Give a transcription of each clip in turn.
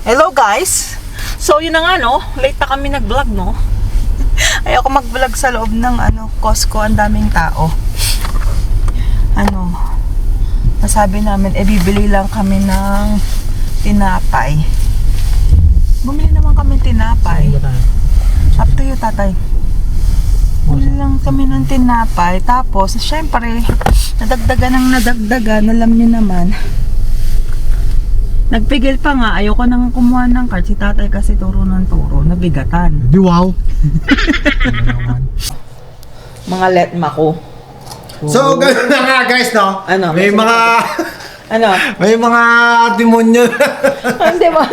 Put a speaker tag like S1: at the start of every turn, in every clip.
S1: Hello guys! So yun na nga no, late na kami nag-vlog no. Ayoko mag-vlog sa loob ng Costco, ang daming tao. Nasabi namin, bibili lang kami ng tinapay. Bumili naman kami tinapay. Up to you, tatay. Bumili lang kami ng tinapay. Tapos, syempre, nadagdagan, alam niyo naman. Nagpigil pa nga, ayoko nang kumuha ng card. Si tatay kasi turo ng turo, nabigatan.
S2: Di wow.
S1: Mga letma ko.
S2: So, gano'n na nga guys, no?
S1: Ano?
S2: May mga... May mga demonyo.
S1: Hindi ba?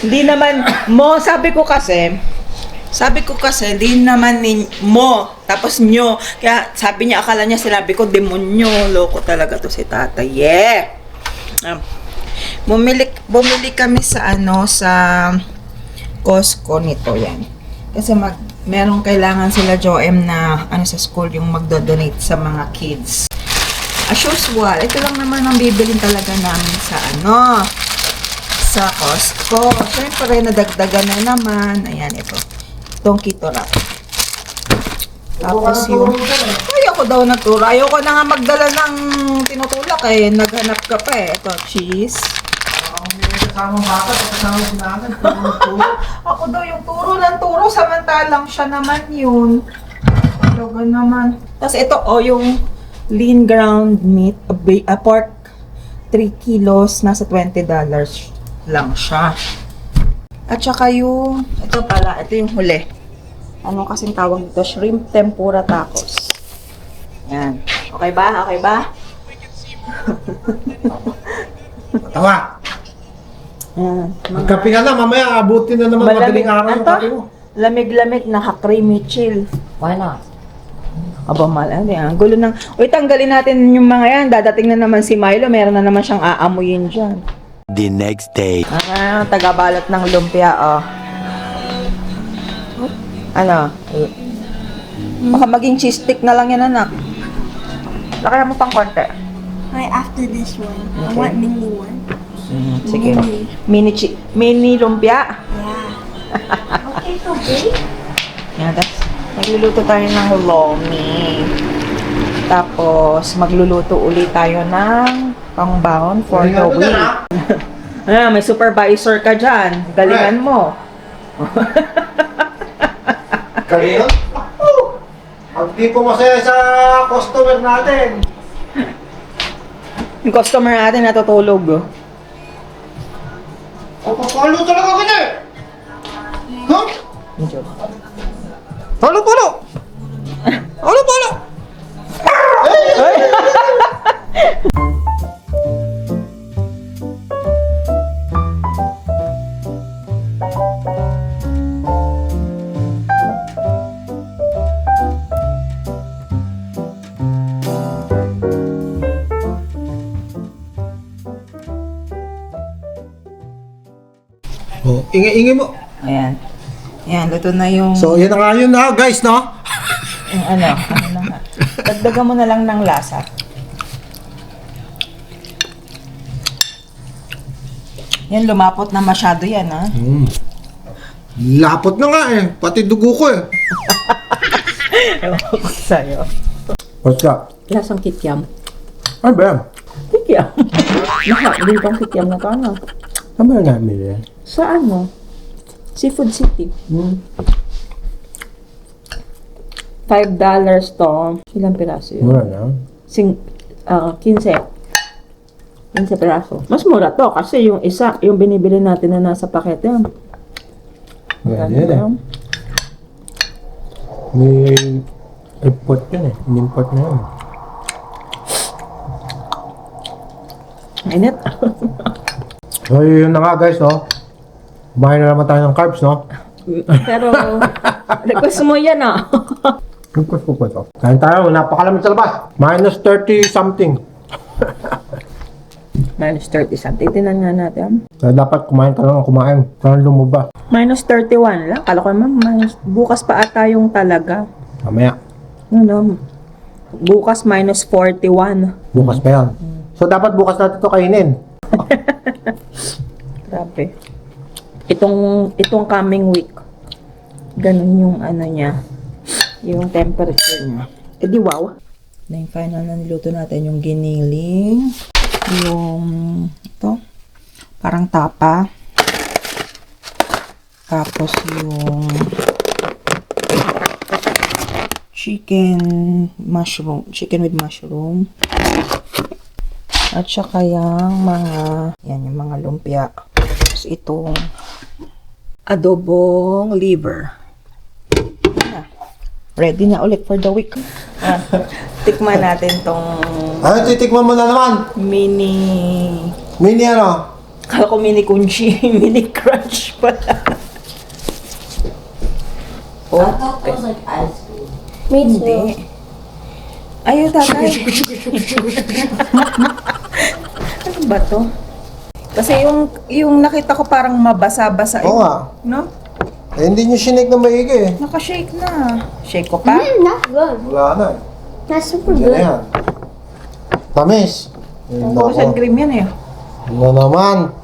S1: Hindi naman, sabi ko kasi, hindi naman mo, tapos nyo. Kaya sabi niya, akala niya sinabi ko, demonyo. Loko talaga to si tatay. Yeah! Bumili kami sa sa Costco nito yan. Kasi merong kailangan sila Joem na sa school yung magdo-donate sa mga kids. As usual, ito lang naman ang bibilin talaga namin sa Costco. Siyempre, nadagdagan na naman. Ayan, ito. Itong Keto Wrap. Tapos yung... Ayoko daw nagturo. Ayoko na nga magdala ng tinutulak eh. Naghanap ka pa eh. Ito, cheese. Ako daw yung turo ng turo. Samantalang siya naman yun. Talaga naman. Tapos ito, yung lean ground meat. Pork 3 kilos. Nasa $20 lang siya. At saka yung... Ito pala. Ito yung huli. Ano kasing tawag dito? Shrimp tempura tacos. Yan. Okay ba? Okay ba?
S2: Tawa.
S1: Yan.
S2: Magkape ka na, mamaya abutin na naman madaling araw yung kape mo.
S1: Lamig-lamig na creamy chill.
S3: Why not?
S1: Aba, ang gulo ng... Uy, tanggalin natin yung mga yan. Dadating na naman si Milo. Meron na naman siyang aamuyin dyan.
S4: The next day.
S1: Tagabalot ng lumpia, Baka maging cheese stick na lang yan, anak. Lakayan mo pang konti.
S5: Right after this one. I want mini one.
S1: Sige. Mini lumpia.
S5: Yeah. Okay, so big.
S1: Yan, magluluto tayo ng lomi. Tapos, magluluto ulit tayo ng pangbaon for the week. May supervisor ka dyan. Galingan mo.
S2: Kanina? Ang di po masaya sa customer natin.
S1: Yung customer natin natutulog.
S2: Papalo talaga ka na eh! Huh?
S1: Medyo.
S2: Palo! Oh, ingi mo.
S1: Ayan. Ayan, luto na yung...
S2: So, yan na nga yun na guys, no?
S1: Yung na nga. Dagdagan mo na lang ng lasa. Yan, lumapot na masyado yan, ha?
S2: Lapot na nga eh. Pati dugo ko eh.
S1: Ewan ko sa'yo.
S2: What's up?
S3: Lasang kikiam.
S2: Ano ba yan?
S1: Kikiam. Din pang kikiam na kano.
S2: Ano ba namin yan?
S1: Sa Seafood City. $5 to. Ilang piraso yun?
S2: Mura na.
S1: 15 piraso. Mas mura to kasi yung yung binibili natin na nasa pakete.
S2: Yan eh. May import yun eh. Import na yun.
S1: Init.
S2: So yun na nga guys, no? Kumain na naman tayo ng carbs, no?
S1: Pero, request mo yan
S2: Request ko pa ito. Kain tayo, napakalamig sa labas. Minus 30 something.
S1: Minus 30 something. Tinan nga natin.
S2: So, dapat kumain ka lang kumain. Parang lumaba.
S1: Minus 31 lang. Kala ko naman, bukas pa ata yung talaga.
S2: Mamaya.
S1: Bukas minus 41.
S2: Bukas pa yan. So, dapat bukas natin ito kainin.
S1: Grabe. Itong coming week, ganun yung ano niya, yung temperature niya. Eh di wow. Na yung final na niluto natin, yung giniling, yung ito, parang tapa. Tapos yung chicken with mushroom. At saka yung yung mga lumpia. Tapos itong adobong liver. Ready na ulit for the week. Tikman natin tong
S2: Ano, titikman mo na naman?
S1: mini...
S2: Mini ano?
S1: Kala ko mini kunchi, mini crunch pala. Oh,
S5: Me
S1: hindi. Ayaw tatay. Ano ba to? Kasi yung nakita ko parang mabasa-basa.
S2: Oo nga.
S1: No?
S2: Eh, hindi nyo shinik na maigi eh.
S1: Naka-shake na. Shake ko pa?
S5: That's good.
S2: Wala na eh.
S5: That's super
S2: Yan na
S5: good.
S2: yan. Tamis.
S1: Focus and cream yan eh.
S2: Ano naman?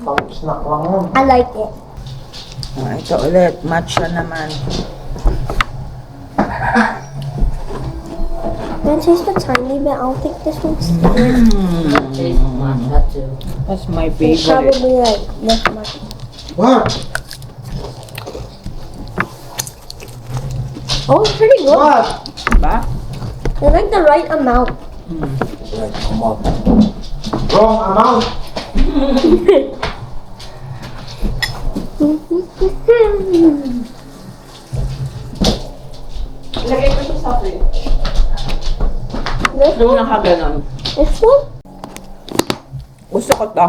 S2: Pang snack lang yan.
S5: I like it.
S1: Ito ulit. Matcha naman.
S5: Can I taste a tiny bit? I'll think this one's
S1: That's my
S5: it's
S1: favorite.
S5: probably like this much.
S2: What?
S5: Oh, it's pretty good.
S2: What?
S1: Diba?
S5: I like the right amount.
S2: Wrong amount.
S1: Lagay ko siya sa fridge.
S5: This
S1: Doon
S5: one?
S1: nakaganon.
S5: This one?
S1: Gusto ko to.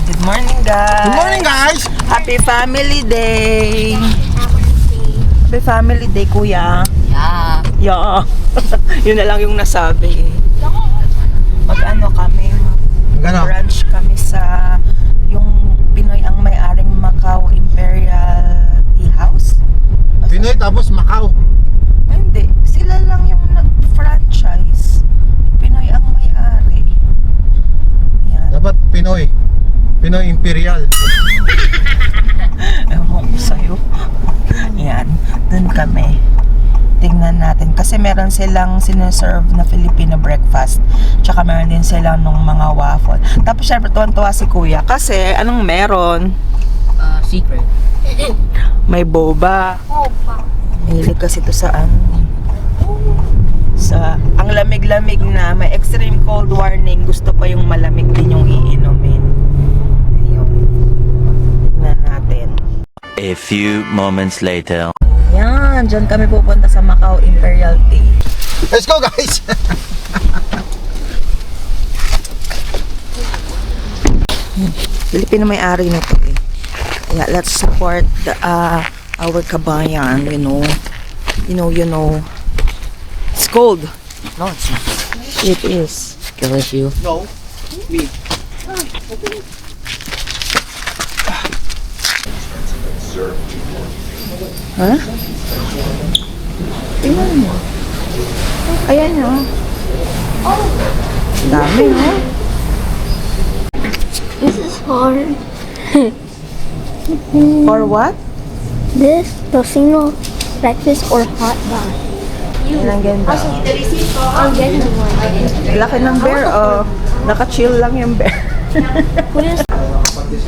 S1: Good morning, guys.
S2: Good morning, guys!
S1: Happy Family Day. Happy Family Day, Kuya.
S3: Yeah.
S1: Yeah. Yun na lang yung nasabi. Mag-ano kami,
S2: Gano?
S1: brunch kami sa yung Pinoy ang may-aring Macau Imperial Tea House.
S2: Pinoy tapos Macau.
S1: Ay, hindi. Sila lang yung nag-franchise. Pinoy ang may-ari. Yan.
S2: Dapat Pinoy. Pinoy Imperial.
S1: Ewan ko sa'yo. Yan. Dun kami. Tingnan natin. Kasi meron silang sineserve na Filipino breakfast. Tsaka meron din sila nung mga waffle. Tapos syempre tuwan-tuwa si Kuya. Kasi anong meron?
S3: Secret.
S1: May boba. Mahilig kasi ito sa ang lamig-lamig na may extreme cold warning, gusto pa yung malamig din yung iinumin. Ayun. Tignan natin.
S4: A few moments later.
S1: Yan, dyan kami pupunta sa Macau Imperial Tea.
S2: Let's go, guys!
S1: Pilipino may-ari nito eh. Yeah, let's support our kabayan, you know. You know. It's cold.
S3: No, it's not.
S1: It is.
S3: Kill you.
S2: No. Me.
S1: Ha? Tingnan mo. Ayan o. Dami o.
S5: This is hard.
S1: Or what?
S5: This, tocino, breakfast, or hot dog.
S1: Yan ang ganda.
S5: I'm getting one.
S1: Laki ng bear o. Naka-chill lang yung bear.
S5: What is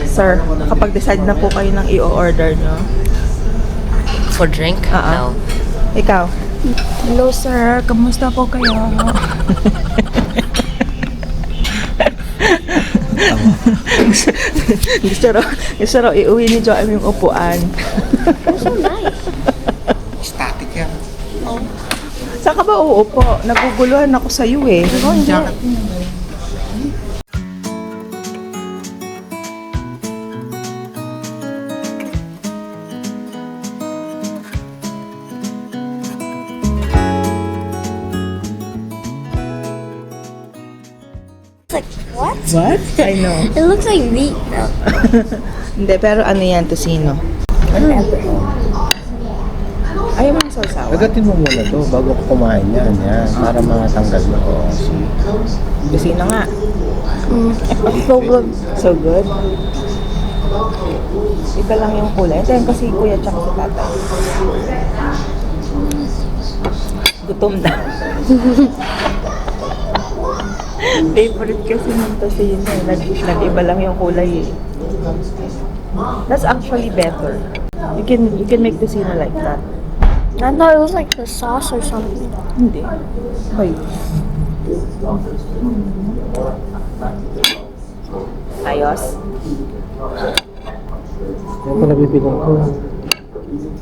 S1: Sir, nakapag-decide na po kayo ng i-order nyo.
S3: For drink?
S1: Uh-uh.
S3: No.
S1: Ikaw? Hello sir, kamusta po kayo? gusto raw iuwi ni Joem yung upuan.
S5: so nice?
S2: Static yan.
S1: Saan ka ba uupo? Naguguluhan ako sa iyo eh.
S5: It's like, what?
S1: What? I know.
S5: It looks like meat though.
S1: Hindi, pero ano yan, tocino? Ayaw mo sausawan.
S2: Agatin mo muna to bago ko kumain yan. Yan, para matanggal mo. Oh,
S1: Kusina nga.
S5: So good.
S1: So good. Iba lang yung kulay. Ito yung kasi kuya tsaka si tatay. Gutom na. Favorite kasi ng tosino. Nag-iba lang yung kulay eh. That's actually better. You can make tosino like that.
S5: I thought it was like the sauce or something.
S1: Hindi. Hoy. Ayos.
S2: Yan pala bibilang ko.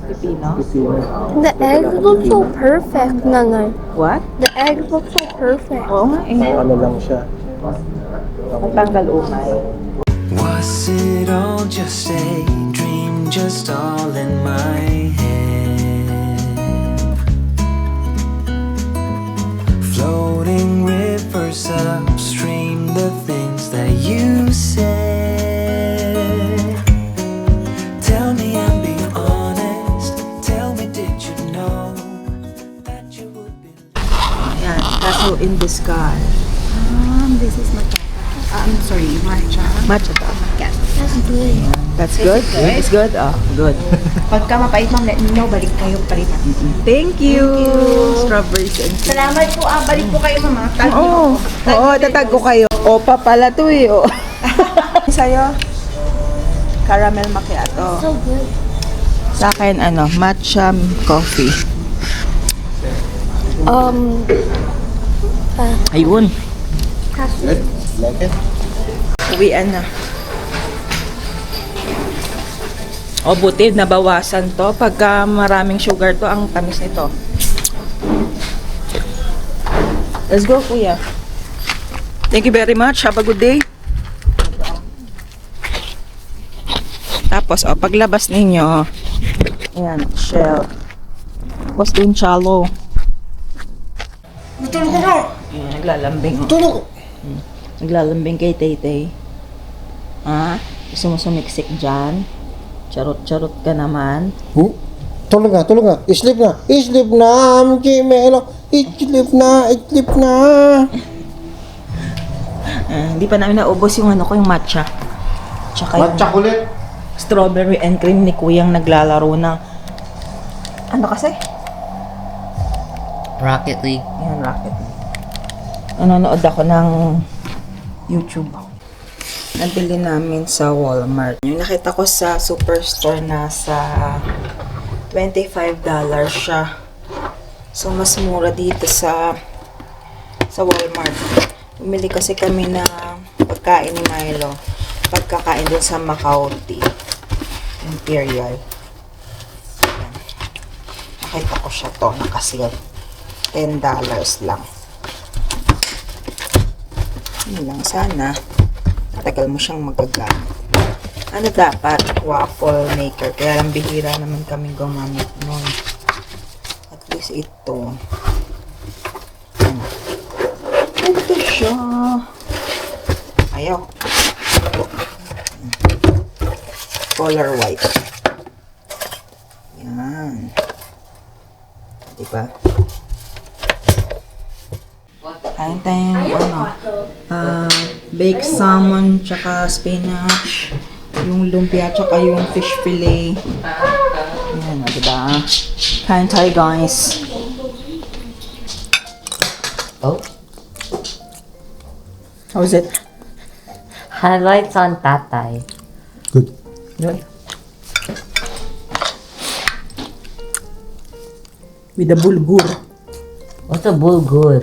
S1: Pipino.
S2: Pipino.
S5: The eggs look so perfect, Nanay.
S1: What?
S5: The eggs look so perfect.
S1: Oo nga eh.
S2: Ano lang siya.
S1: Matanggal umay.
S6: Was it all just a dream, just all in my head? Floating rivers upstream, the things that you said. Tell me and be honest, tell me did you know that you would be.
S1: Ayan, kaso in disguise.
S7: This is matcha. I'm sorry, matcha.
S1: Matcha to.
S5: That's good.
S1: That's good? It's good? Oh, good.
S7: Pagka mapait, ma'am, let me know. Balik kayo palitan.
S1: Thank you. Strawberries and cream.
S7: Salamat po. Balik po kayo, mama.
S1: Oo. Oo, tatag ko kayo. Opa pala to eh. Oh. Sa'yo? Caramel macchiato.
S5: So good.
S1: Sa akin, matcha coffee. Ayun.
S2: Good? Like it?
S1: Uwian na. O, buti, nabawasan to. Pagka maraming sugar to, ang tamis nito. Let's go, kuya. Thank you very much. Have a good day. Tapos, paglabas ninyo, ayan, shell. Tapos din chalo.
S7: Matulog ko na.
S1: Ayan, naglalambing.
S7: Matulog.
S1: Naglalambing kay Tay-Tay. Ha? Gusto mo sumiksik dyan? Charot-charot ka naman.
S2: Tulog na, tulog na. Sleep na. Sleep na, Melo. Sleep na, sleep na.
S1: Hindi pa namin naubos yung yung matcha. Tsaka yung
S2: Matcha kulit.
S1: strawberry and cream ni Kuyang naglalaro ng ano kasi?
S3: Rocket League.
S1: Yan, Rocket. Nanonood ako ng YouTube. Nabili namin sa Walmart. Yung nakita ko sa Superstore na sa $25 siya. So, mas mura dito sa Walmart. Bumili kasi kami na pagkain ni Milo. Pagkakain dun sa Makauti. Imperial. Ayan. Nakita ko siya to. Nakasil. $10 lang. Yun lang sana. Tagal mo siyang magagamit. Ano dapat? Waffle maker. Kaya lang bihira naman kami gumamit nun. At least ito. Ano? Ito siya. Ayaw. Color white. Yan. Diba? Kain tayong baked salmon tsaka spinach, yung lumpia tsaka yung fish fillet. Ayan, diba? Kain tayo, guys.
S3: Oh.
S1: How's it?
S3: Highlights on Tatay.
S2: Good.
S1: Good. With the bulgur.
S3: What's a bulgur?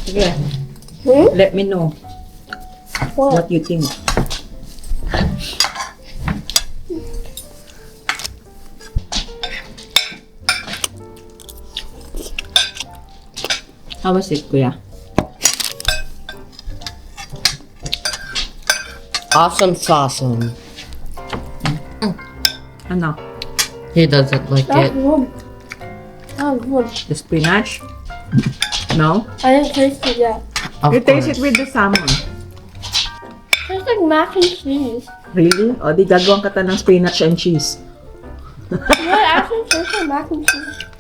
S1: Sige. Let me know what you think. How was it, kuya?
S3: Awesome sauceum.
S1: Ano?
S3: He doesn't like
S5: That's
S3: it.
S5: good. That was good.
S1: The spinach? No?
S5: I didn't taste it yet.
S3: Of
S1: You taste it
S3: course.
S1: with the salmon.
S5: Tastes like mac and cheese.
S1: Really? O, di gagawin ka ta ng spinach and cheese.
S5: What? Ask him for mac and cheese.